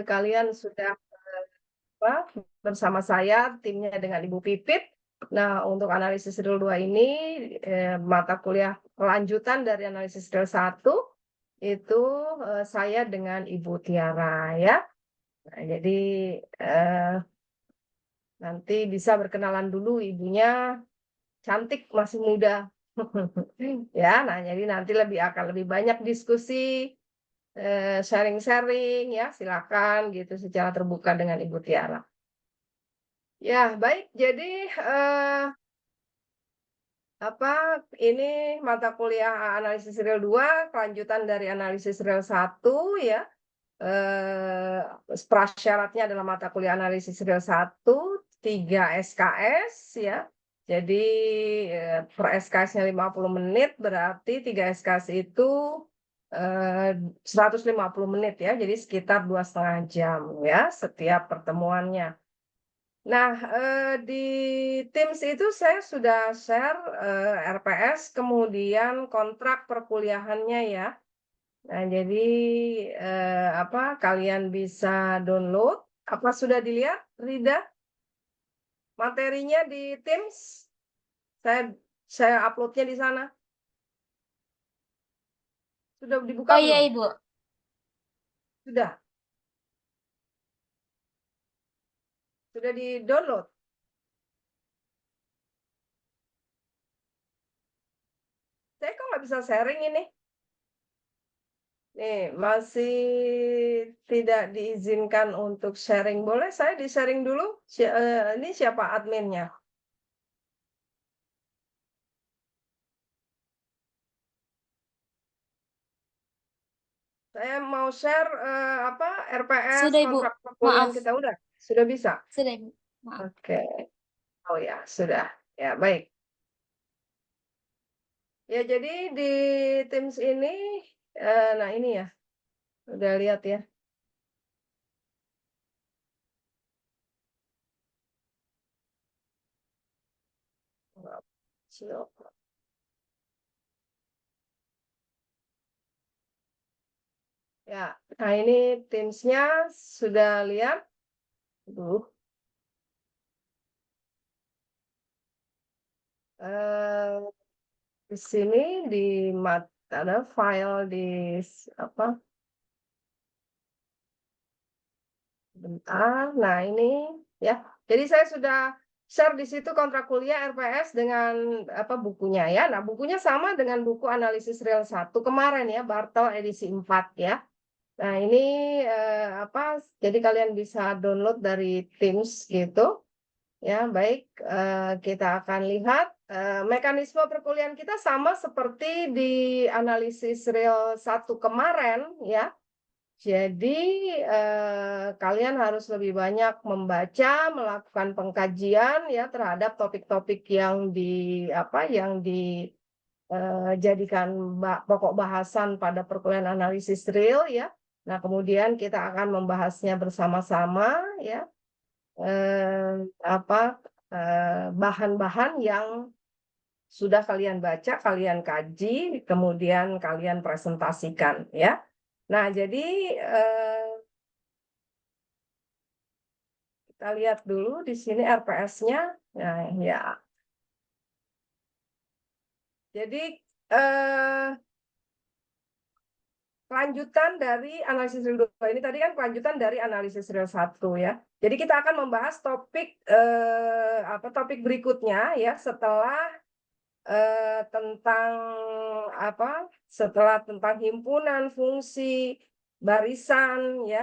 kalian sudah apa, bersama saya, timnya dengan Ibu Pipit. Nah, untuk analisis real 2 ini, mata kuliah lanjutan dari analisis real 1, itu, saya dengan Ibu Tiara ya. Nah, jadi, nanti bisa berkenalan dulu, ibunya cantik, masih muda. Ya, nah jadi nanti akan lebih banyak diskusi, sharing-sharing ya, silakan gitu secara terbuka dengan Ibu Tiara. Ya, baik. Jadi, ini mata kuliah analisis real 2 kelanjutan dari analisis real 1 ya. Eee, Prasyaratnya adalah mata kuliah analisis real 1, 3 SKS ya. Jadi, per SKS-nya 50 menit, berarti 3 SKS itu, 150 menit ya, jadi sekitar 2,5 jam ya, setiap pertemuannya. Nah, di Teams itu saya sudah share, RPS, kemudian kontrak perkuliahannya ya. Nah, jadi, kalian bisa download. Apa sudah dilihat, Rida, materinya di Teams? Saya upload-nya di sana. Sudah dibuka Oh iya, belum? Ibu. Sudah? Sudah di-download? Saya kok nggak bisa sharing ini? Nih, masih tidak diizinkan untuk sharing. Boleh saya di-sharing dulu? Ini siapa adminnya? Saya mau share, RPS, Sudah, Ibu. kontrak perkuliahan Maaf. kita. Udah? Sudah bisa? Sudah, Ibu. Maaf. Oke. Oh ya, sudah. Ya, baik. Ya, jadi di Teams ini, nah ini ya, udah lihat ya. Ya, nah ini Teams-nya sudah lihat? Aduh, eh, di sini ada file apa? Bentar. Nah, ini ya. Jadi saya sudah share di situ kontrak kuliah RPS dengan bukunya ya. Nah, bukunya sama dengan buku analisis real 1 kemarin ya, Bartel edisi 4 ya. Nah, ini jadi kalian bisa download dari Teams gitu. Ya, baik, kita akan lihat mekanisme perkuliahan kita sama seperti di analisis real 1 kemarin ya. Jadi, kalian harus lebih banyak membaca, melakukan pengkajian ya terhadap topik-topik yang jadikan pokok bahasan pada perkuliahan analisis real ya. Nah, kemudian kita akan membahasnya bersama-sama ya, bahan-bahan yang sudah kalian baca, kalian kaji, kemudian kalian presentasikan ya. Nah, jadi, kita lihat dulu di sini RPS-nya. Nah, ya. Jadi, kelanjutan dari analisis real 2 ini tadi kan kelanjutan dari analisis real 1 ya. Jadi kita akan membahas topik berikutnya ya setelah tentang setelah tentang himpunan, fungsi, barisan ya.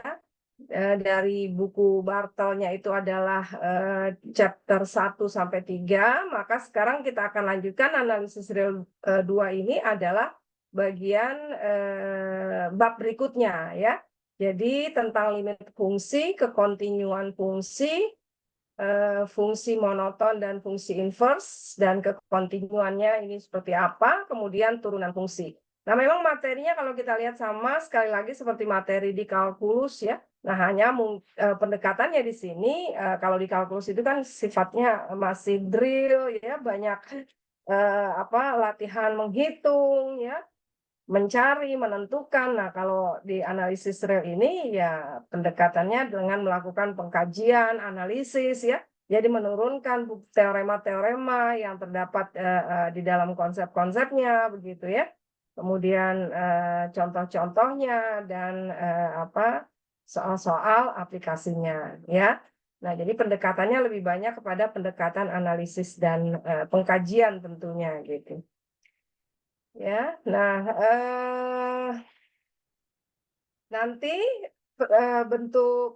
Dari buku Bartelnya itu adalah chapter 1 sampai 3, maka sekarang kita akan lanjutkan analisis real 2 ini adalah bagian bab berikutnya ya. Jadi tentang limit fungsi, kekontinuan fungsi, fungsi monoton dan fungsi inverse, dan kekontinuannya ini seperti apa, kemudian turunan fungsi. Nah, memang materinya kalau kita lihat sama sekali lagi seperti materi di kalkulus ya. Nah, hanya pendekatannya di sini kalau di kalkulus itu kan sifatnya masih drill ya, banyak latihan menghitung ya, mencari, menentukan. Nah, kalau di analisis real ini ya pendekatannya dengan melakukan pengkajian, analisis ya. Jadi menurunkan teorema-teorema yang terdapat di dalam konsep-konsepnya begitu ya. Kemudian contoh-contohnya dan soal-soal aplikasinya ya. Nah, jadi pendekatannya lebih banyak kepada pendekatan analisis dan pengkajian tentunya gitu. Ya, nah nanti bentuk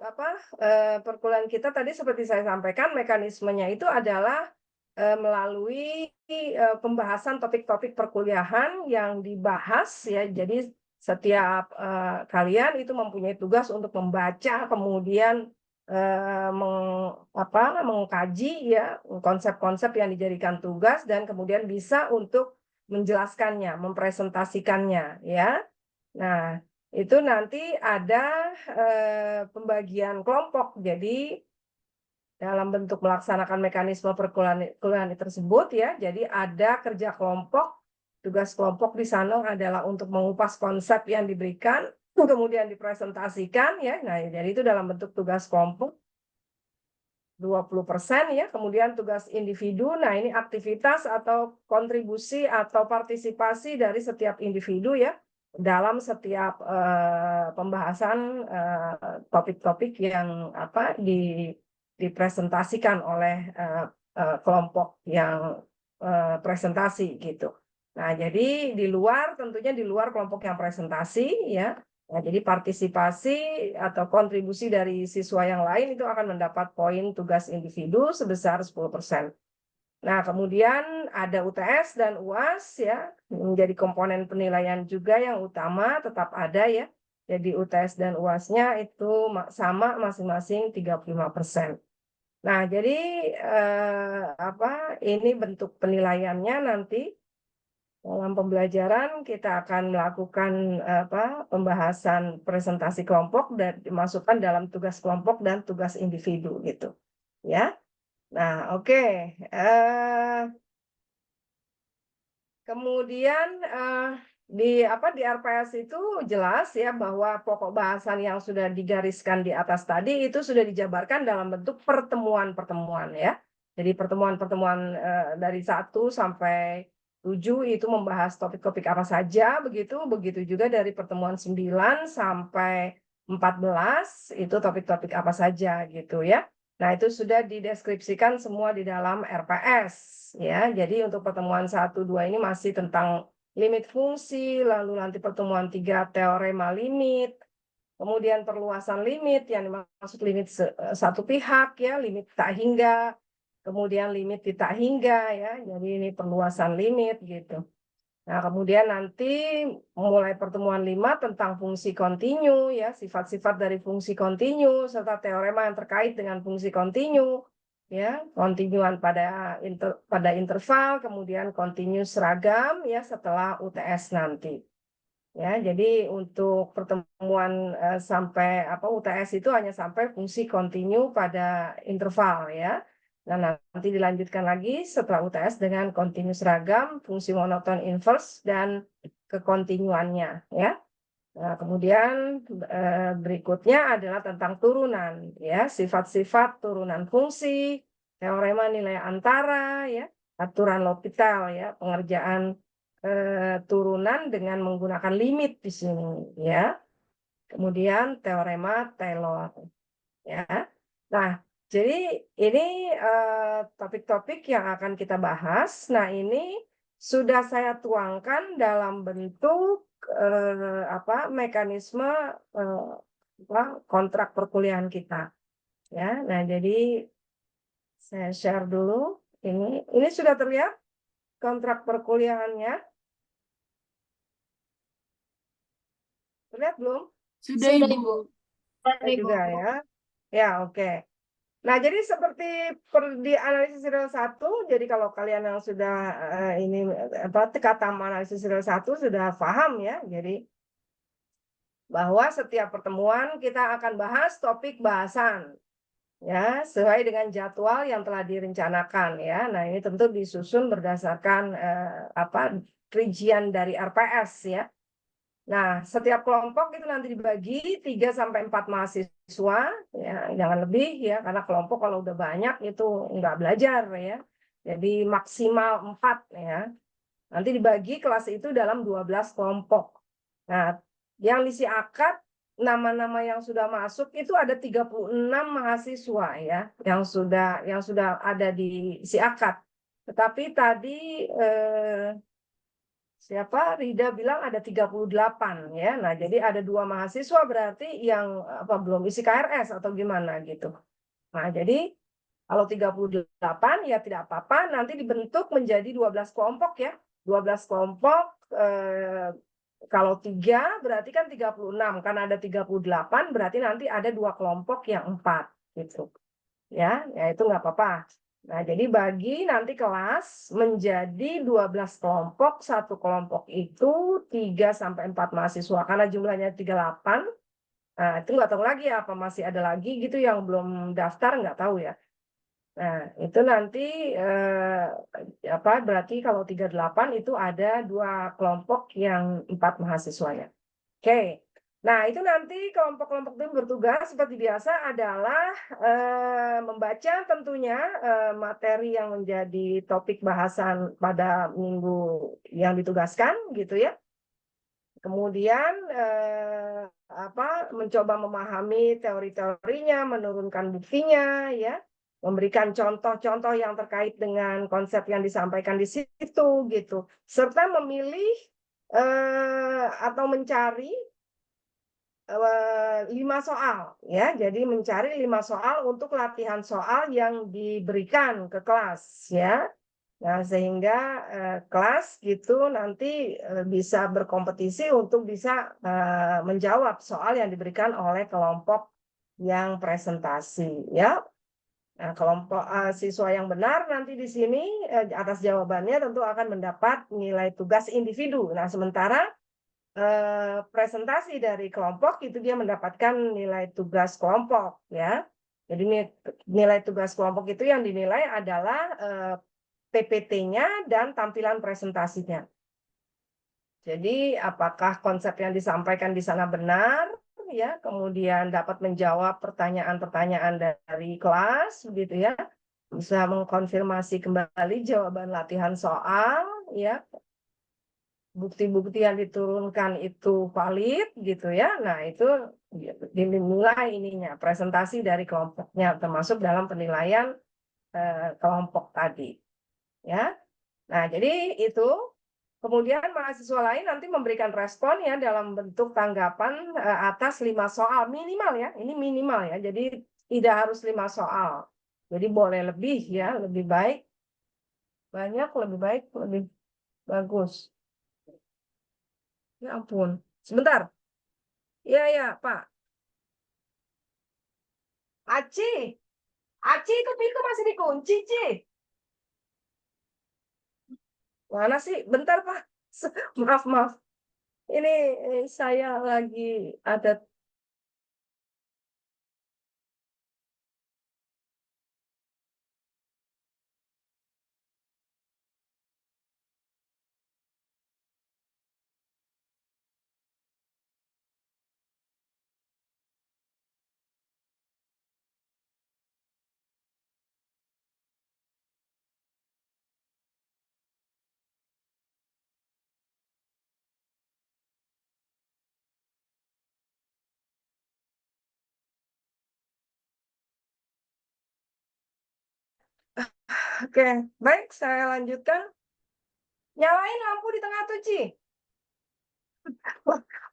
perkuliahan kita tadi seperti saya sampaikan mekanismenya itu adalah melalui pembahasan topik-topik perkuliahan yang dibahas ya. Jadi setiap kalian itu mempunyai tugas untuk membaca kemudian mengkaji ya konsep-konsep yang dijadikan tugas dan kemudian bisa untuk menjelaskannya, mempresentasikannya ya. Nah, itu nanti ada pembagian kelompok. Jadi dalam bentuk melaksanakan mekanisme perkuliahan tersebut ya. Jadi ada kerja kelompok. Tugas kelompok di sana adalah untuk mengupas konsep yang diberikan, kemudian dipresentasikan ya. Nah, jadi itu dalam bentuk tugas kelompok 20% ya. Kemudian tugas individu. Nah, ini aktivitas atau kontribusi atau partisipasi dari setiap individu ya dalam setiap pembahasan topik-topik yang dipresentasikan oleh kelompok yang presentasi gitu. Nah, jadi tentunya di luar kelompok yang presentasi ya. Nah, jadi partisipasi atau kontribusi dari siswa yang lain itu akan mendapat poin tugas individu sebesar 10%. Nah, kemudian ada UTS dan UAS ya, menjadi komponen penilaian juga yang utama tetap ada ya. Jadi UTS dan UAS-nya itu sama masing-masing 35%. Nah, jadi ini bentuk penilaiannya nanti dalam pembelajaran kita akan melakukan pembahasan presentasi kelompok dan dimasukkan dalam tugas kelompok dan tugas individu gitu. Ya. Nah, oke. Kemudian di RPS itu jelas ya bahwa pokok bahasan yang sudah digariskan di atas tadi itu sudah dijabarkan dalam bentuk pertemuan-pertemuan ya. Jadi pertemuan-pertemuan dari 1 sampai 7 itu membahas topik-topik apa saja begitu juga dari pertemuan 9 sampai 14 itu topik-topik apa saja gitu ya. Nah, itu sudah dideskripsikan semua di dalam RPS ya. Jadi untuk pertemuan 1 2 ini masih tentang limit fungsi, lalu nanti pertemuan 3 teorema limit, kemudian perluasan limit yang dimaksud limit satu pihak ya, limit tak hingga, kemudian limit tidak hingga ya. Jadi ini perluasan limit gitu. Nah, kemudian nanti mulai pertemuan 5 tentang fungsi kontinu ya, sifat-sifat dari fungsi kontinu serta teorema yang terkait dengan fungsi kontinu ya, kontinuan pada interval, kemudian kontinu seragam ya setelah UTS nanti. Ya, jadi untuk pertemuan sampai UTS itu hanya sampai fungsi kontinu pada interval ya. Nah, nanti dilanjutkan lagi setelah UTS dengan kontinu seragam, fungsi monoton inverse dan kekontinuannya ya. Nah, kemudian berikutnya adalah tentang turunan ya, sifat-sifat turunan fungsi, teorema nilai antara ya, aturan L'Hopital ya, pengerjaan turunan dengan menggunakan limit di sini ya. Kemudian teorema Taylor ya. Nah, jadi ini topik-topik yang akan kita bahas. Nah, ini sudah saya tuangkan dalam bentuk mekanisme kontrak perkuliahan kita. Ya. Nah, jadi saya share dulu ini. Ini sudah terlihat kontrak perkuliahannya? Terlihat belum? Sudah, Ibu. Sudah juga ya. Ya, oke. Nah, jadi seperti di analisis serial 1, jadi kalau kalian yang sudah kata analisis serial 1 sudah paham ya. Jadi bahwa setiap pertemuan kita akan bahas topik bahasan ya, sesuai dengan jadwal yang telah direncanakan ya. Nah, ini tentu disusun berdasarkan rincian dari RPS ya. Nah, setiap kelompok itu nanti dibagi 3 sampai 4 mahasiswa, ya, jangan lebih ya, karena kelompok kalau udah banyak itu nggak belajar ya. Jadi maksimal 4 ya. Nanti dibagi kelas itu dalam 12 kelompok. Nah, yang diisi akad nama-nama yang sudah masuk itu ada 36 mahasiswa ya, yang sudah ada di isi akad. Tetapi tadi siapa Rida bilang ada 38 ya. Nah, jadi ada 2 mahasiswa berarti yang apa belum isi KRS atau gimana gitu. Nah, jadi kalau 38 ya tidak apa-apa, nanti dibentuk menjadi 12 kelompok ya. 12 kelompok kalau 3 berarti kan 36, kan ada 38 berarti nanti ada 2 kelompok yang 4 gitu. Ya itu nggak apa-apa. Nah, jadi bagi nanti kelas menjadi 12 kelompok, satu kelompok itu 3 sampai 4 mahasiswa. Karena jumlahnya 38, nah, itu nggak tahu lagi apa masih ada lagi gitu yang belum daftar, nggak tahu ya. Nah, itu nanti apa berarti kalau 38 itu ada 2 kelompok yang 4 mahasiswanya. Oke. Nah, itu nanti kelompok-kelompok itu bertugas seperti biasa adalah membaca tentunya materi yang menjadi topik bahasan pada minggu yang ditugaskan gitu ya. Kemudian mencoba memahami teori-teorinya, menurunkan buktinya ya, memberikan contoh-contoh yang terkait dengan konsep yang disampaikan di situ gitu. Serta memilih atau mencari 5 soal ya. Jadi mencari 5 soal untuk latihan soal yang diberikan ke kelas ya. Nah, sehingga kelas gitu nanti bisa berkompetisi untuk bisa menjawab soal yang diberikan oleh kelompok yang presentasi ya. Nah, kelompok siswa yang benar nanti di sini atas jawabannya tentu akan mendapat nilai tugas individu. Nah, sementara presentasi dari kelompok itu dia mendapatkan nilai tugas kelompok ya. Jadi nilai tugas kelompok itu yang dinilai adalah PPT-nya dan tampilan presentasinya. Jadi apakah konsep yang disampaikan di sana benar ya, kemudian dapat menjawab pertanyaan-pertanyaan dari kelas begitu ya. Bisa mengkonfirmasi kembali jawaban latihan soal ya, bukti-bukti yang diturunkan itu valid gitu ya. Nah, itu dinilai ininya presentasi dari kelompoknya termasuk dalam penilaian kelompok tadi ya. Nah, jadi itu kemudian mahasiswa lain nanti memberikan respon ya dalam bentuk tanggapan atas 5 soal minimal ya. Ini minimal ya. Jadi tidak harus 5 soal. Jadi boleh lebih ya, lebih baik banyak, lebih baik, lebih bagus. Ya ampun. Sebentar. Iya, ya, Pak. Aci, Aci itu pintu masih dikunci, Ci. Mana sih? Bentar, Pak. Maaf, maaf. Ini saya lagi ada. Oke, baik, saya lanjutkan. Nyalain lampu di tengah tuh, Ci.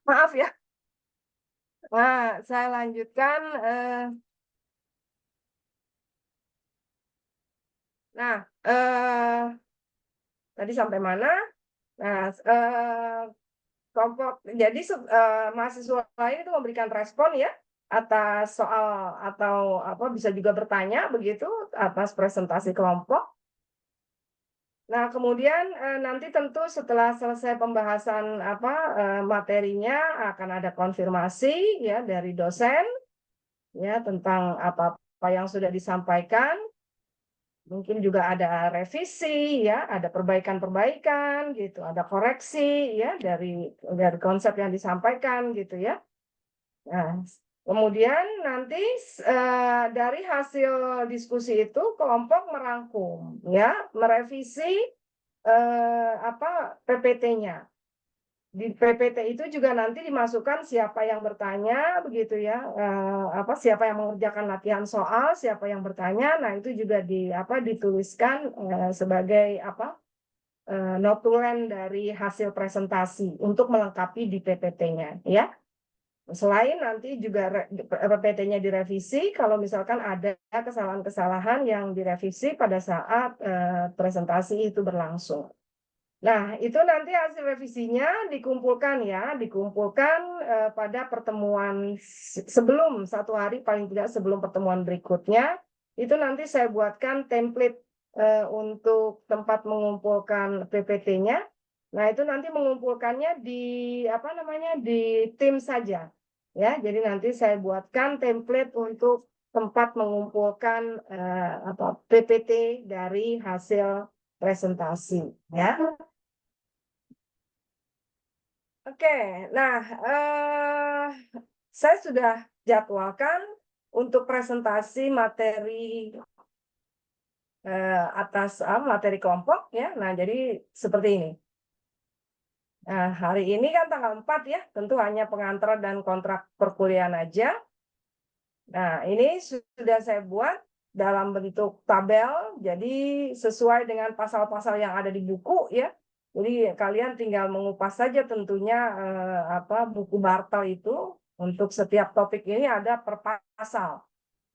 Maaf ya. Nah, saya lanjutkan. Nah, tadi sampai mana? Nah, kelompok jadi mahasiswa lain itu memberikan respon ya atas soal atau apa bisa juga bertanya begitu atas presentasi kelompok. Nah, kemudian nanti tentu setelah selesai pembahasan materinya akan ada konfirmasi ya dari dosen ya tentang apa-apa yang sudah disampaikan. mungkin juga ada revisi ya, ada perbaikan-perbaikan gitu, ada koreksi ya dari konsep yang disampaikan gitu ya. Nah, kemudian nanti dari hasil diskusi itu kelompok merangkum ya, merevisi PPT-nya. Di PPT itu juga nanti dimasukkan siapa yang bertanya begitu ya, siapa yang mengerjakan latihan soal, siapa yang bertanya. Nah, itu juga dituliskan sebagai notulen dari hasil presentasi untuk melengkapi di PPT-nya ya. Selain nanti juga PPT-nya direvisi kalau misalkan ada kesalahan-kesalahan yang direvisi pada saat presentasi itu berlangsung. Nah, itu nanti hasil revisinya dikumpulkan ya, pada pertemuan sebelum 1 hari paling tidak sebelum pertemuan berikutnya. Itu nanti saya buatkan template untuk tempat mengumpulkan PPT-nya. Nah, itu nanti mengumpulkannya di tim saja. Ya, jadi nanti saya buatkan template untuk tempat mengumpulkan PPT dari hasil presentasi ya. Oke, nah saya sudah jadwalkan untuk presentasi materi atas materi kelompok ya. Nah, jadi seperti ini. Nah, hari ini kan tanggal 4 ya, tentu hanya pengantar dan kontrak perkuliahan aja. Nah, ini sudah saya buat dalam bentuk tabel, jadi sesuai dengan pasal-pasal yang ada di buku ya. Jadi kalian tinggal mengupas saja tentunya buku Bartel itu untuk setiap topik ini ada per pasal.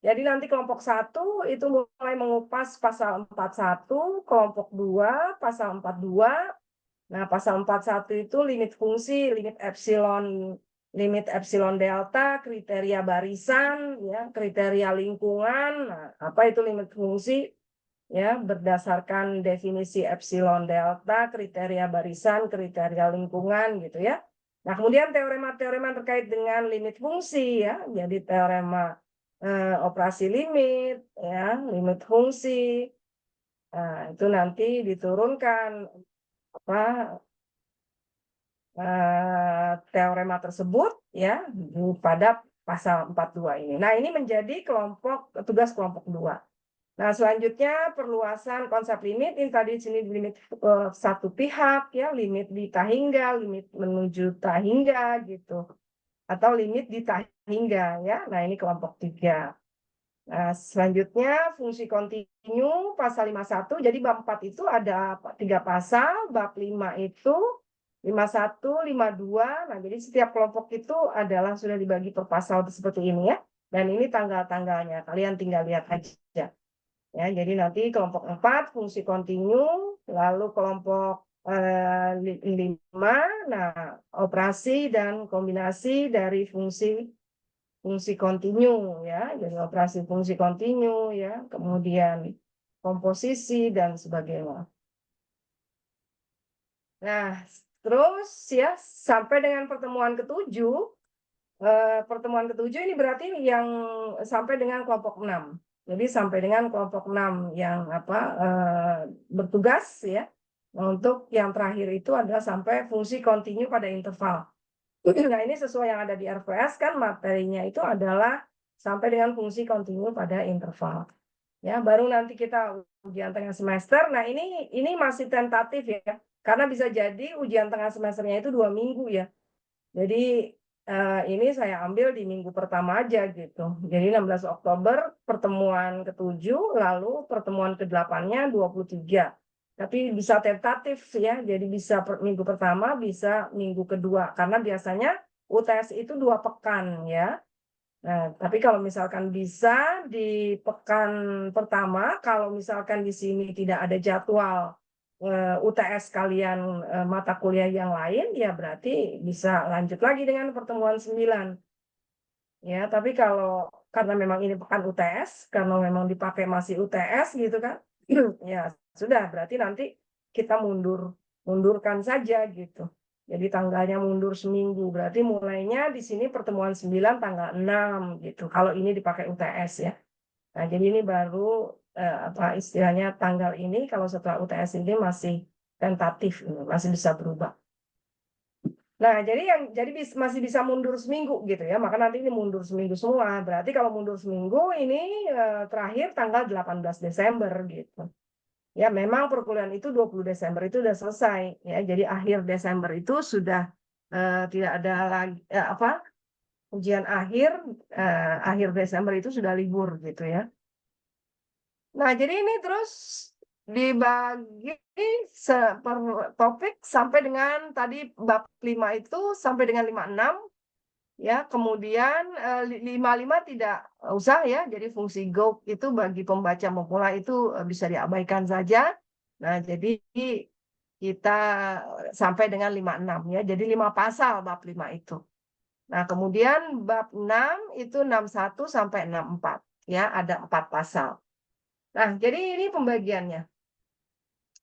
Jadi nanti kelompok 1 itu mulai mengupas pasal 41, kelompok 2 pasal 42. Nah, pasal 41 itu limit fungsi, limit epsilon delta, kriteria barisan, ya, kriteria lingkungan. Nah, apa itu limit fungsi? Ya, berdasarkan definisi epsilon delta, kriteria barisan, kriteria lingkungan gitu ya. Nah, kemudian teorema-teorema terkait dengan limit fungsi ya. Jadi teorema operasi limit ya, limit fungsi. Nah, itu nanti diturunkan teorema tersebut ya pada pasal 42 ini. Nah, ini menjadi tugas kelompok 2. Nah, selanjutnya perluasan konsep limit. Ini tadi sini limit satu pihak ya, limit di tahingga, limit menuju tahingga gitu. Atau limit di tahingga ya. Nah, ini kelompok 3. Nah, selanjutnya fungsi kontinu pasal 51. Jadi bab 4 itu ada 3 pasal, bab 5 itu 51, 52. Nah, jadi setiap kelompok itu adalah sudah dibagi per pasal seperti ini ya. Dan ini tanggal-tanggalnya. Kalian tinggal lihat aja. Ya, jadi nanti kelompok 4 fungsi kontinu, lalu kelompok 5, nah operasi dan kombinasi dari fungsi kontinu ya. Jadi operasi fungsi kontinu ya, kemudian komposisi dan sebagainya. Nah, terus ya sampai dengan pertemuan ke-7, ini berarti yang sampai dengan kelompok 6. Jadi sampai dengan kelompok 6 yang bertugas ya. Untuk yang terakhir itu adalah sampai fungsi kontinu pada interval. Nah, ini sesuai yang ada di RVS kan materinya itu adalah sampai dengan fungsi kontinu pada interval. Ya, baru nanti kita ujian tengah semester. Nah, ini masih tentatif ya. Karena bisa jadi ujian tengah semesternya itu 2 minggu ya. Jadi ini saya ambil di minggu pertama aja gitu. Jadi 16 Oktober pertemuan ke-7, lalu pertemuan ke-8-nya 23. Tapi bisa tentatif ya, jadi bisa minggu pertama, bisa minggu kedua. Karena biasanya UTS itu 2 pekan ya. Nah, tapi kalau misalkan bisa di pekan pertama, kalau misalkan di sini tidak ada jadwal UTS kalian mata kuliah yang lain, ya berarti bisa lanjut lagi dengan pertemuan 9. Ya, tapi kalau karena memang ini pekan UTS, karena memang dipakai masih UTS gitu kan, ya sudah berarti nanti kita mundurkan saja gitu. Jadi tanggalnya mundur seminggu, berarti mulainya di sini pertemuan 9 tanggal 6 gitu. Kalau ini dipakai UTS ya. Nah, jadi ini baru apa istilahnya tanggal ini kalau setelah UTS ini masih tentatif, ini masih bisa berubah. Nah, jadi masih bisa mundur seminggu gitu ya. Maka nanti ini mundur seminggu semua. Berarti kalau mundur seminggu ini terakhir tanggal 18 Desember gitu. Ya, memang perkuliahan itu 20 Desember itu udah selesai ya. Jadi akhir Desember itu sudah tidak ada lagi apa ujian akhir Desember itu sudah libur gitu ya. Nah, jadi ini terus dibagi per topik sampai dengan tadi bab 5 itu sampai dengan 56 ya. Kemudian 55 tidak usah ya. Jadi fungsi go itu bagi pembaca pemula itu bisa diabaikan saja. Nah, jadi kita sampai dengan 56 ya. Jadi 5 pasal bab 5 itu. Nah, kemudian bab 6 itu 61 sampai 64 ya, ada 4 pasal. Nah, jadi ini pembagiannya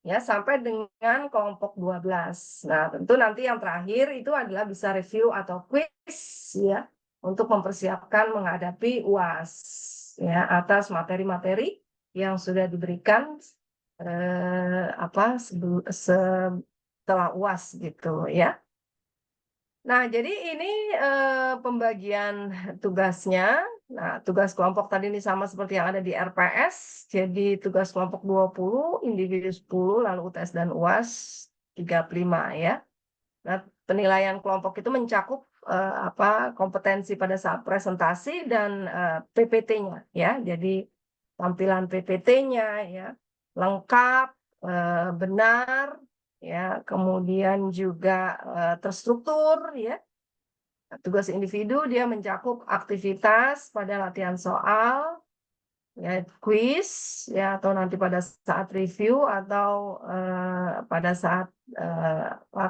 ya sampai dengan kelompok 12. Nah, tentu nanti yang terakhir itu adalah bisa review atau quiz ya untuk mempersiapkan menghadapi UAS ya atas materi-materi yang sudah diberikan setelah UAS gitu ya. Nah, jadi ini pembagian tugasnya. Nah, tugas kelompok tadi ini sama seperti yang ada di RPS. Jadi tugas kelompok 20, individu 10, lalu UTS dan UAS 35 ya. Nah, penilaian kelompok itu mencakup kompetensi pada saat presentasi dan PPT-nya ya. Jadi tampilan PPT-nya ya lengkap, benar ya, kemudian juga terstruktur ya. Tugas individu dia mencakup aktivitas pada latihan soal, ya kuis ya atau nanti pada saat review atau pada saat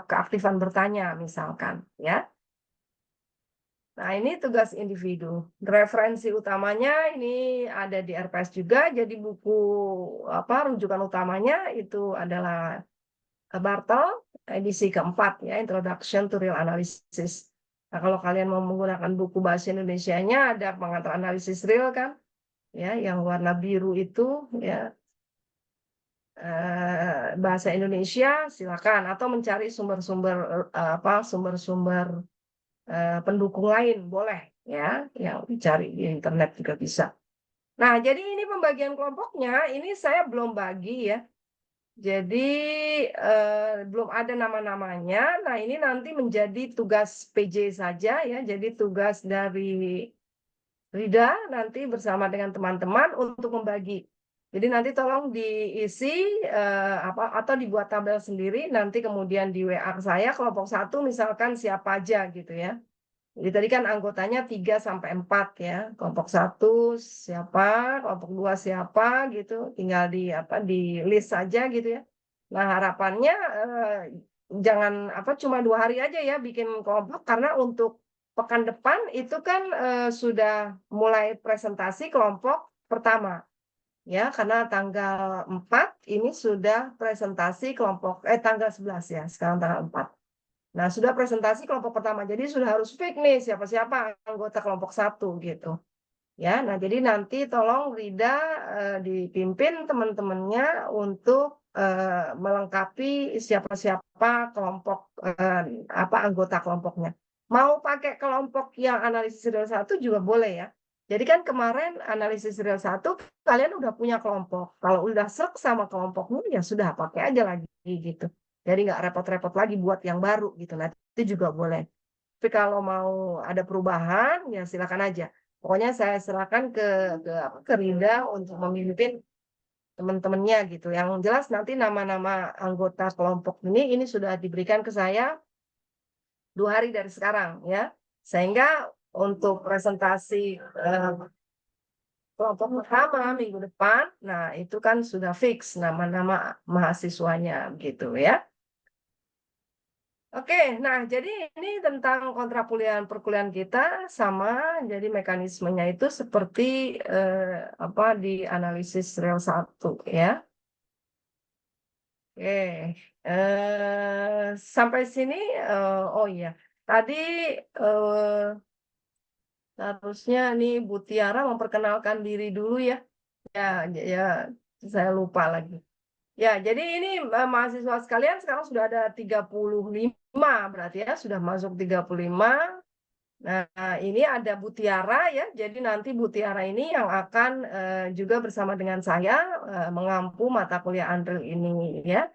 keaktifan bertanya misalkan ya. Nah, ini tugas individu. Referensi utamanya ini ada di RPS juga. Jadi buku rujukan utamanya itu adalah Bartel edisi keempat ya, Introduction to Real Analysis. Nah, kalau kalian mau menggunakan buku bahasa Indonesianya ada pengantar analisis real kan, ya, yang warna biru itu ya bahasa Indonesia silakan atau mencari sumber-sumber pendukung lain boleh ya, yang dicari di internet juga bisa. Nah, jadi ini pembagian kelompoknya ini saya belum bagi ya. Jadi belum ada nama-namanya. Nah, ini nanti menjadi tugas PJ saja ya. Jadi tugas dari Rida nanti bersama dengan teman-teman untuk membagi. Jadi nanti tolong diisi atau dibuat tabel sendiri. Nanti kemudian di WA saya kelompok 1 misalkan siapa aja gitu ya. Jadi tadi kan anggotanya 3 sampai 4 ya. Kelompok 1 siapa, kelompok 2 siapa gitu. Tinggal di list saja gitu ya. Nah, harapannya jangan cuma 2 hari aja ya bikin kelompok karena untuk pekan depan itu kan sudah mulai presentasi kelompok pertama. Ya, karena tanggal 4 ini sudah presentasi tanggal 11 ya, sekarang tanggal 4. Nah, sudah presentasi kelompok pertama. Jadi sudah harus fix nih siapa-siapa anggota kelompok 1 gitu. Ya, nah jadi nanti tolong Rida dipimpin teman-temannya untuk melengkapi siapa-siapa kelompok anggota kelompoknya. Mau pakai kelompok yang analisis real 1 juga boleh ya. Jadi kan kemarin analisis real 1 kalian udah punya kelompok. Kalau udah serk sama kelompokmu ya sudah pakai aja lagi gitu. Jadi nggak repot-repot lagi buat yang baru gitu. Nah, itu juga boleh. Tapi kalau mau ada perubahan ya silakan aja. Pokoknya saya serahkan ke Rinda untuk memimpin teman-temannya gitu. Yang jelas nanti nama-nama anggota kelompok ini sudah diberikan ke saya 2 hari dari sekarang ya. Sehingga untuk presentasi kelompok pertama minggu depan, nah itu kan sudah fix nama-nama mahasiswanya gitu ya. Oke, nah jadi ini tentang perkuliahan kita sama, jadi mekanismenya itu seperti di analisis real 1 ya. Oke, sampai sini, oh iya, tadi Harusnya nih Bu Tiara memperkenalkan diri dulu ya. Ya, saya lupa lagi. Ya, jadi ini mahasiswa sekalian sekarang sudah ada 35 berarti ya, sudah masuk 35. Nah, ini ada Bu Tiara ya. Jadi nanti Bu Tiara ini yang akan juga bersama dengan saya mengampu mata kuliah Andrew ini ya.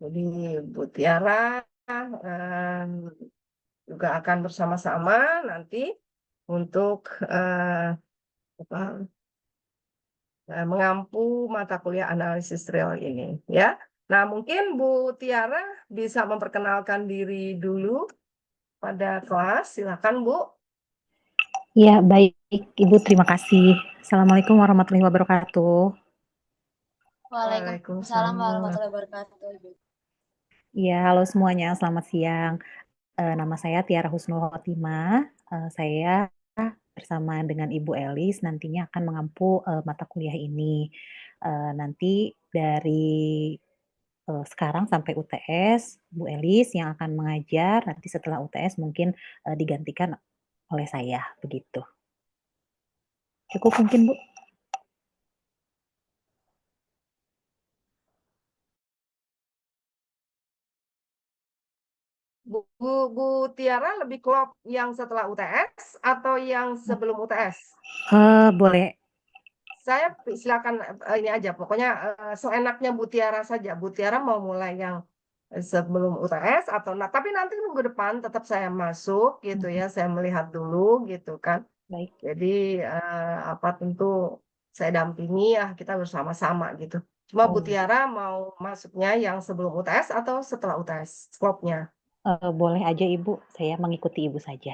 Jadi Bu Tiara eh, juga akan bersama-sama nanti untuk apa, mengampu mata kuliah analisis real ini ya. Nah, mungkin Bu Tiara bisa memperkenalkan diri dulu pada kelas. Silakan Bu. Ya, baik Ibu, terima kasih. Assalamualaikum warahmatullahi wabarakatuh. Waalaikumsalam Waalaikumsalam. warahmatullahi wabarakatuh, Ibu. Ya, halo semuanya, selamat siang. Nama saya Tiara Husnul Khotimah. Saya bersama dengan Ibu Elis nantinya akan mengampu mata kuliah ini. Nanti dari sekarang sampai UTS, Bu Elis yang akan mengajar. Nanti setelah UTS mungkin digantikan oleh saya, begitu. Cukup mungkin, Bu? Bu Tiara lebih klop yang setelah UTS atau yang sebelum UTS? Boleh. Saya silakan ini aja, pokoknya seenaknya Bu Tiara saja. Bu Tiara mau mulai yang sebelum UTS atau tapi nanti minggu depan tetap saya masuk gitu ya, saya melihat dulu gitu kan. Baik. Jadi apa tentu saya dampingi ya, kita bersama-sama gitu. Cuma Bu Oh, Tiara mau masuknya yang sebelum UTS atau setelah UTS sklopnya? boleh aja Ibu, saya mengikuti Ibu saja.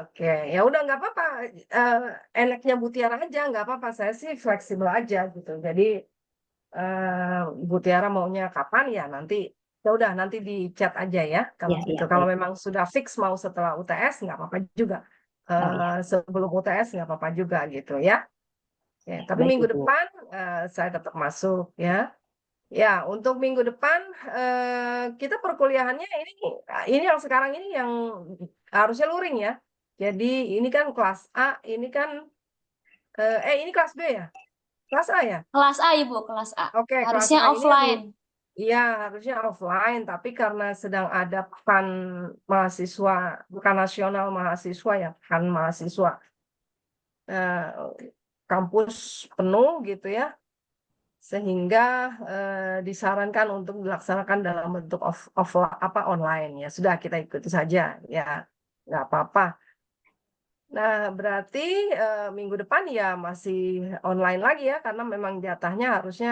Oke, ya udah nggak apa-apa. Eh, Enaknya Bu Tiara aja nggak apa-apa. Saya sih fleksibel aja gitu. Jadi Bu Tiara maunya kapan ya nanti. Ya udah nanti di chat aja ya kalau Iya, iya, gitu. Kalau baik. memang sudah fix mau setelah UTS nggak apa-apa juga. Oh, iya. Sebelum UTS nggak apa-apa juga gitu ya. Oke, Ya, tapi baik minggu Ibu. depan saya tetap masuk ya. Ya, untuk minggu depan kita perkuliahannya ini yang sekarang ini yang harusnya luring ya. Jadi ini kan kelas A, ini kan ini kelas B ya? Kelas A ya? Kelas A, Ibu, kelas A. Oke, kelas Harusnya A ini offline. iya harusnya offline, tapi karena sedang ada pekan mahasiswa, bukan nasional mahasiswa ya, pekan mahasiswa eh, kampus penuh gitu ya. Sehingga disarankan untuk dilaksanakan dalam bentuk online ya sudah kita ikuti saja ya nggak apa-apa. Nah berarti minggu depan ya masih online lagi ya karena memang jatahnya harusnya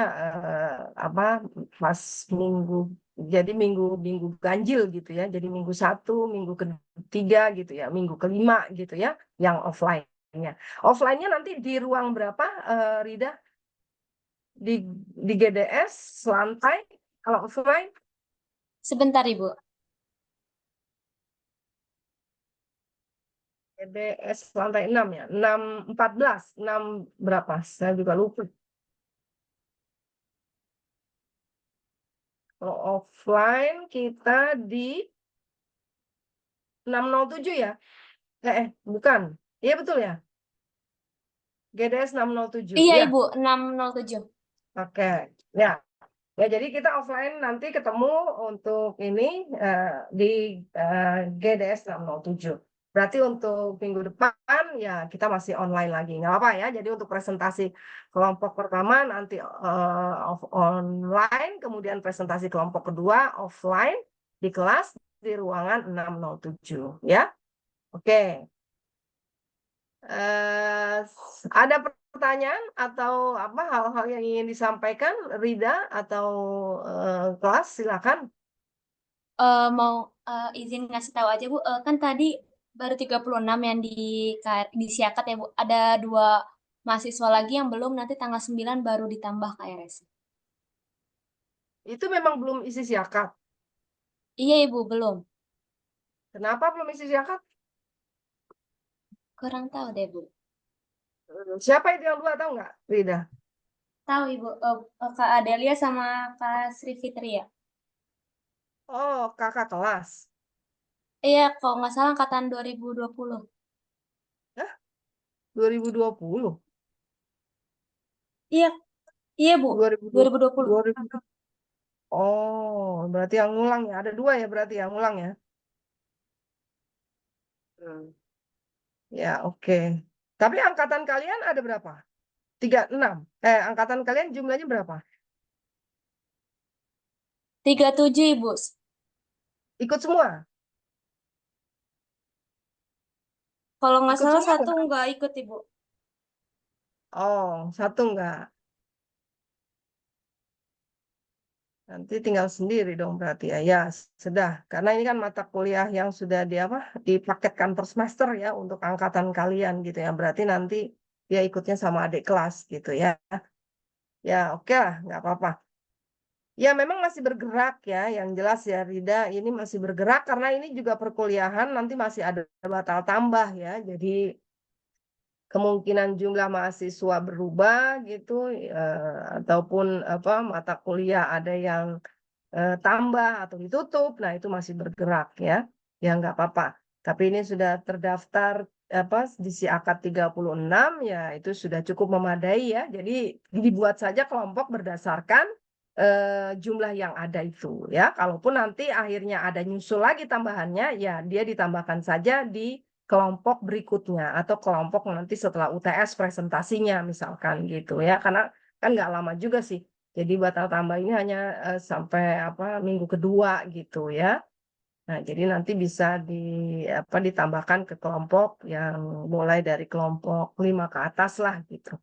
apa pas minggu jadi minggu minggu ganjil gitu ya jadi minggu 1 minggu ketiga gitu ya minggu kelima gitu ya yang offline-nya. Offline-nya nanti di ruang berapa Rida? Di GDS lantai kalau offline Sebentar, Ibu. GDS lantai 6 ya 614 6 berapa saya juga lupa kalau offline kita di 607 ya bukan iya betul ya GDS 607 Iya, ya Ibu, 607. oke ya. Ya, jadi kita offline nanti ketemu untuk ini di GDS 607. Berarti untuk minggu depan ya kita masih online lagi. Nggak apa-apa ya. Jadi untuk presentasi kelompok pertama nanti online, kemudian presentasi kelompok kedua offline di kelas di ruangan 607 ya. Oke. Eh, ada pertanyaan atau apa hal-hal yang ingin disampaikan Rida atau kelas silakan. Mau izin ngasih tahu aja, Bu. Kan tadi baru 36 yang disiakat ya, Bu. Ada 2 mahasiswa lagi yang belum, nanti tanggal 9 baru ditambah KRS. Itu memang belum isi siakat. Iya, Ibu, belum. Kenapa belum isi siakat? Kurang tahu deh, Bu. Siapa itu yang dua tahu nggak, Rida? Tahu, Ibu. Kak Adelia sama Kak Sri Fitri ya? Oh, kakak kelas. Iya, kalau nggak salah angkatan 2020. Hah? 2020? Iya, iya Bu, 2020? 2020. 2000. Oh, berarti yang ngulang ya. Ada dua ya berarti yang ngulang ya. Hmm. Ya, oke. Tapi angkatan kalian ada berapa? 36. Angkatan kalian jumlahnya berapa? 37 Ibu. Ikut semua? Kalau nggak Ikut salah semua satu nggak? nggak ikut Ibu. Oh, satu enggak. Nanti tinggal sendiri dong berarti ya. Ya, sudah. Karena ini kan mata kuliah yang sudah dipaketkan per semester ya untuk angkatan kalian gitu ya. Berarti nanti dia ikutnya sama adik kelas gitu ya. Ya, oke lah, nggak apa-apa. Ya, memang masih bergerak ya. Yang jelas ya, Rida ini masih bergerak karena ini juga perkuliahan nanti masih ada batal tambah ya. Jadi kemungkinan jumlah mahasiswa berubah gitu, ataupun apa mata kuliah ada yang tambah atau ditutup, nah itu masih bergerak ya, ya nggak apa-apa. Tapi ini sudah terdaftar apa di Siakat 36 ya itu sudah cukup memadai ya. Jadi dibuat saja kelompok berdasarkan jumlah yang ada itu ya. Kalaupun nanti akhirnya ada nyusul lagi tambahannya ya dia ditambahkan saja di kelompok berikutnya atau kelompok nanti setelah UTS presentasinya misalkan gitu ya. Karena kan nggak lama juga sih. Jadi batal tambah ini hanya sampai apa minggu kedua gitu ya. Nah, jadi nanti bisa ditambahkan ke kelompok yang mulai dari kelompok 5 ke atas lah gitu.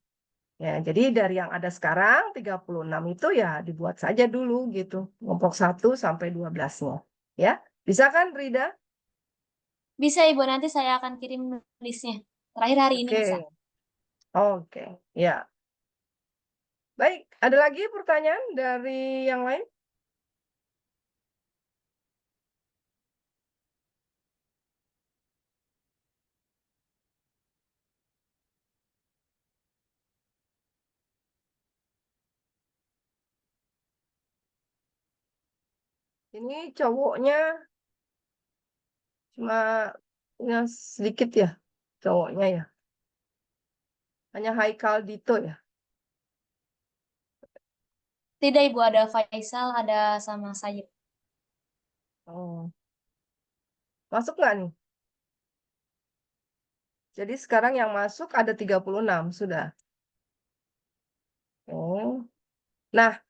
Ya, jadi dari yang ada sekarang 36 itu ya dibuat saja dulu gitu. Kelompok 1 sampai 12-nya. Ya, bisa kan Rida? Bisa Ibu, nanti saya akan kirim listnya. Terakhir hari ini bisa. Oke. Oke. Ya. Baik, ada lagi pertanyaan dari yang lain? Ini cowoknya cuma ya, sedikit ya cowoknya ya. Hanya Haikal Dito ya. Tidak Ibu, ada Faisal, ada sama Sayid. Oh, masuk nggak nih? Jadi sekarang yang masuk ada 36 sudah. Oh. Nah,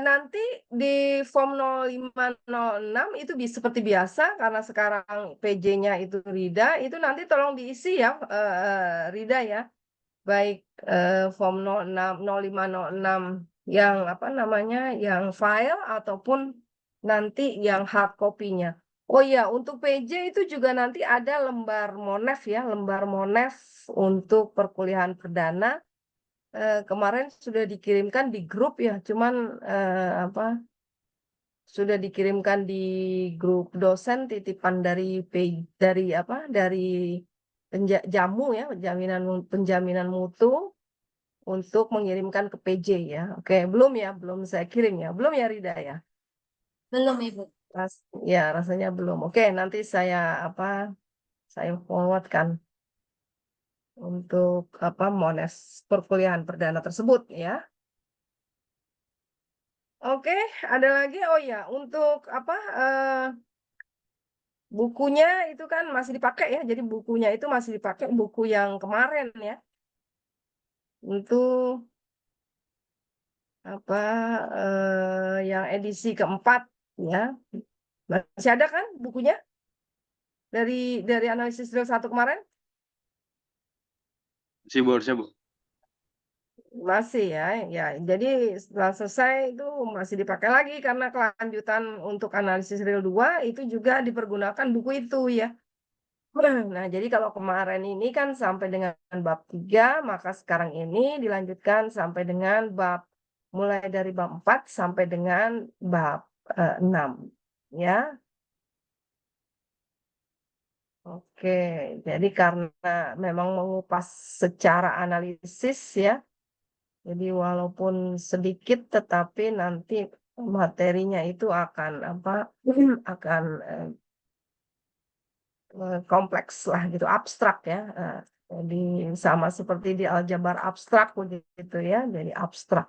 nanti di form 0506 itu seperti biasa karena sekarang PJ-nya itu Rida, itu nanti tolong diisi ya Rida ya. Baik form 06 0506 yang apa namanya? Yang file ataupun nanti yang hard copy-nya. Oh iya, untuk PJ itu juga nanti ada lembar monef ya, lembar monef untuk perkuliahan perdana. Kemarin sudah dikirimkan di grup ya, cuman apa sudah dikirimkan di grup dosen titipan dari jamu ya, penjaminan mutu untuk mengirimkan ke PJ ya. Oke, belum ya, belum saya kirim ya. Belum ya Rida ya. Belum Ibu. Ya, rasanya belum. Oke, nanti saya forwardkan untuk mones perkuliahan perdana tersebut ya. Oke, ada lagi. Oh ya, untuk bukunya itu kan masih dipakai ya. Jadi bukunya itu masih dipakai buku yang kemarin ya. Untuk apa yang edisi keempat ya. Masih ada kan bukunya dari analisis real 1 kemarin? Masih Bu, harusnya Bu. Masih ya. Ya, jadi setelah selesai itu masih dipakai lagi karena kelanjutan untuk analisis real 2 itu juga dipergunakan buku itu ya. Nah, jadi kalau kemarin ini kan sampai dengan bab 3, maka sekarang ini dilanjutkan sampai dengan mulai dari bab 4 sampai dengan bab 6. Ya, oke. Jadi karena memang mengupas secara analisis ya, jadi walaupun sedikit tetapi nanti materinya itu akan kompleks lah gitu, abstrak ya. Jadi sama seperti di aljabar abstrak begitu ya, jadi abstrak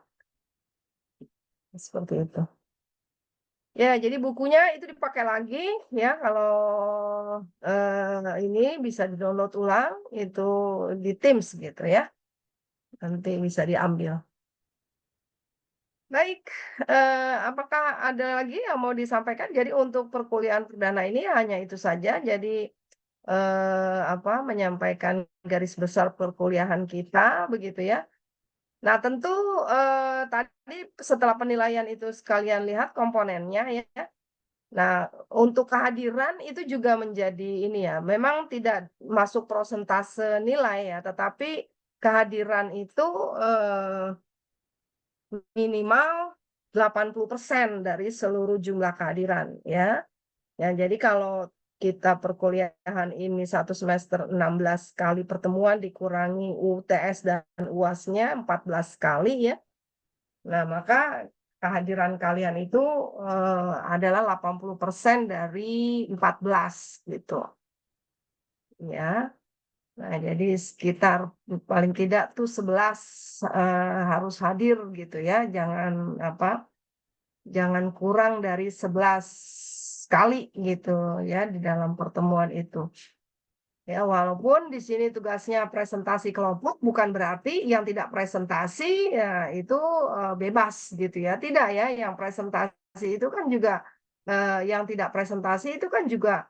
seperti itu. Ya, jadi bukunya itu dipakai lagi ya kalau ini bisa di-download ulang itu di Teams gitu ya. Nanti bisa diambil. Baik, apakah ada lagi yang mau disampaikan? Jadi untuk perkuliahan perdana ini hanya itu saja. Jadi menyampaikan garis besar perkuliahan kita begitu ya. Nah, tentu tadi setelah penilaian itu sekalian lihat komponennya ya. Nah, untuk kehadiran itu juga menjadi ini ya, memang tidak masuk prosentase nilai ya, tetapi kehadiran itu minimal 80% dari seluruh jumlah kehadiran ya. Ya, jadi kalau kita perkuliahan ini satu semester 16 kali pertemuan dikurangi UTS dan UAS-nya 14 kali ya. Nah, maka kehadiran kalian itu adalah 80% dari 14 gitu. Ya. Nah, jadi sekitar paling tidak tuh 11 harus hadir gitu ya. Jangan kurang dari 11 kali gitu ya di dalam pertemuan itu. Ya, walaupun di sini tugasnya presentasi kelompok, bukan berarti yang tidak presentasi ya itu bebas gitu ya. Tidak ya, yang presentasi itu kan juga yang tidak presentasi itu kan juga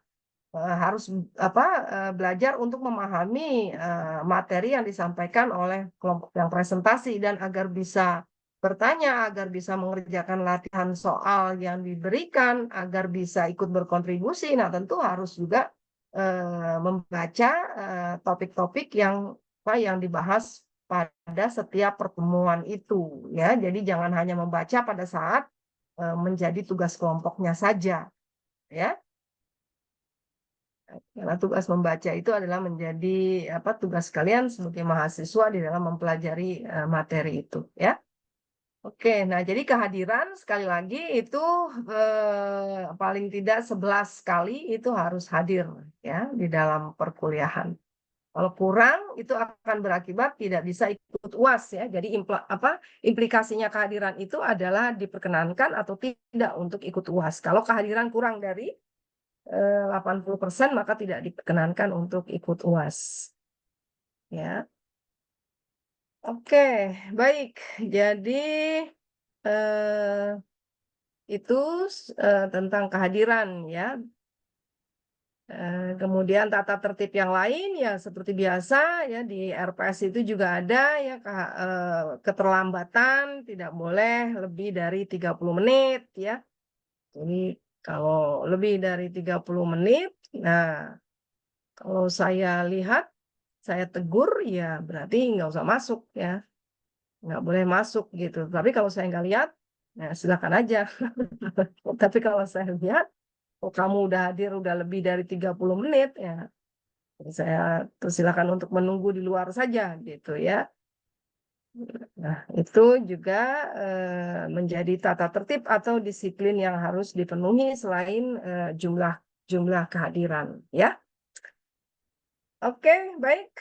harus belajar untuk memahami materi yang disampaikan oleh kelompok yang presentasi dan agar bisa bertanya, agar bisa mengerjakan latihan soal yang diberikan, agar bisa ikut berkontribusi. Nah, tentu harus juga membaca topik-topik yang dibahas pada setiap pertemuan itu ya. Jadi jangan hanya membaca pada saat menjadi tugas kelompoknya saja ya. Karena tugas membaca itu adalah menjadi tugas kalian sebagai mahasiswa di dalam mempelajari materi itu ya. Oke, nah jadi kehadiran sekali lagi itu paling tidak 11 kali itu harus hadir ya di dalam perkuliahan. Kalau kurang itu akan berakibat tidak bisa ikut UAS ya. Jadi implikasinya kehadiran itu adalah diperkenankan atau tidak untuk ikut UAS. Kalau kehadiran kurang dari 80% maka tidak diperkenankan untuk ikut UAS. Ya. Oke, baik. Jadi itu tentang kehadiran ya. Kemudian tata tertib yang lain ya seperti biasa ya di RPS itu juga ada ya keterlambatan tidak boleh lebih dari 30 menit ya. Jadi kalau lebih dari 30 menit, nah kalau saya lihat, saya tegur ya berarti nggak usah masuk ya. Nggak boleh masuk gitu. Tapi kalau saya nggak lihat, nah silakan aja. Tapi kalau saya lihat, oh kamu udah hadir udah lebih dari 30 menit ya. Saya persilakan untuk menunggu di luar saja gitu ya. Nah, itu juga menjadi tata tertib atau disiplin yang harus dipenuhi selain jumlah kehadiran ya. Oke, baik.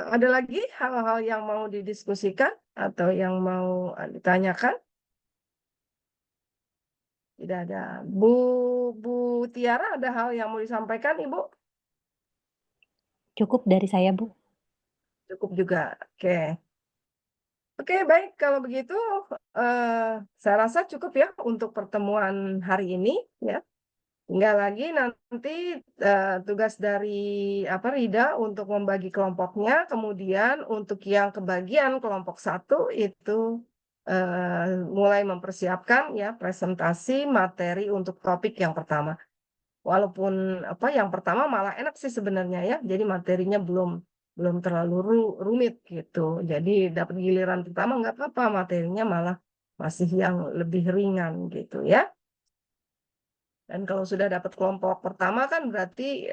Ada lagi hal-hal yang mau didiskusikan atau yang mau ditanyakan? Tidak ada. Bu Tiara, ada hal yang mau disampaikan, Ibu? Cukup dari saya, Bu. Cukup juga. Oke. Oke, baik. Kalau begitu, saya rasa cukup ya untuk pertemuan hari ini. Ya. Tinggal lagi nanti tugas dari Rida untuk membagi kelompoknya, kemudian untuk yang kebagian kelompok 1 itu mulai mempersiapkan ya presentasi materi untuk topik yang pertama. Walaupun yang pertama malah enak sih sebenarnya ya, jadi materinya belum terlalu rumit gitu. Jadi dapat giliran pertama nggak apa-apa, materinya malah masih yang lebih ringan gitu ya. Dan kalau sudah dapat kelompok pertama kan berarti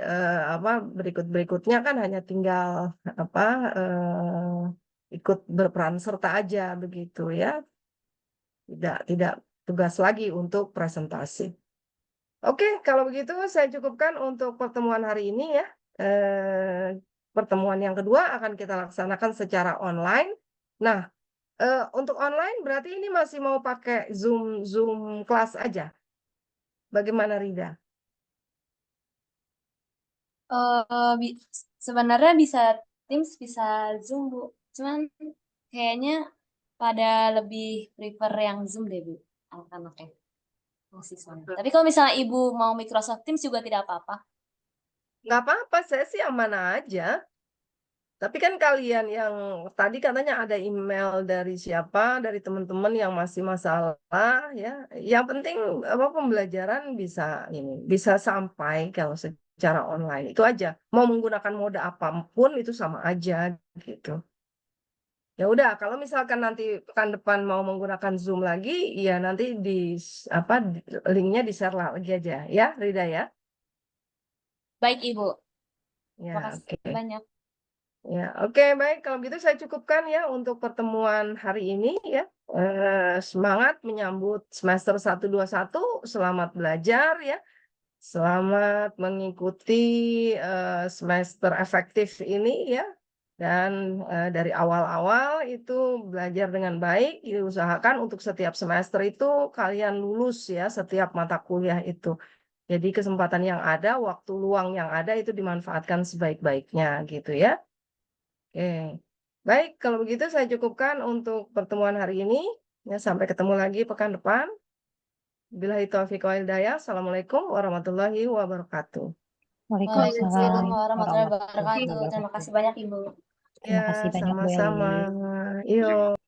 berikutnya kan hanya tinggal ikut berperan serta aja begitu ya. Tidak tugas lagi untuk presentasi. Oke, kalau begitu saya cukupkan untuk pertemuan hari ini ya. Pertemuan yang kedua akan kita laksanakan secara online. Nah, untuk online berarti ini masih mau pakai Zoom kelas aja. Bagaimana Rida? Sebenarnya bisa Teams, bisa Zoom, Bu. Cuman kayaknya pada lebih prefer yang Zoom deh, Bu. Anak-anaknya, mahasiswanya. Tapi kalau misalnya Ibu mau Microsoft Teams juga tidak apa-apa. Nggak apa-apa, saya sih yang mana aja. Tapi kan kalian yang tadi katanya ada email dari siapa, dari teman-teman yang masih masalah ya. Yang penting apa pembelajaran bisa sampai kalau secara online. Itu aja. Mau menggunakan mode apapun itu sama aja gitu. Ya udah, kalau misalkan nanti pekan depan mau menggunakan Zoom lagi, ya nanti linknya di-share lagi aja ya, Rida ya. Baik, Ibu. Ya, Makasih oke. banyak. Ya, oke, baik. Kalau gitu saya cukupkan ya untuk pertemuan hari ini ya. Semangat menyambut semester 121. Selamat belajar ya. Selamat mengikuti semester efektif ini ya. Dan dari awal-awal itu belajar dengan baik, diusahakan untuk setiap semester itu kalian lulus ya setiap mata kuliah itu. Jadi kesempatan yang ada, waktu luang yang ada itu dimanfaatkan sebaik-baiknya gitu ya. Oke. Baik, kalau begitu saya cukupkan untuk pertemuan hari ini. Ya, sampai ketemu lagi pekan depan. Billahi taufiq wal hidayah. Assalamualaikum warahmatullahi wabarakatuh. Waalaikumsalam Waalaikumsalam warahmatullahi warahmatullahi wabarakatuh. Terima wabarakatuh. kasih banyak, Ibu. Terima Ya, kasih banyak Bu sama-sama. Elis. Yuk.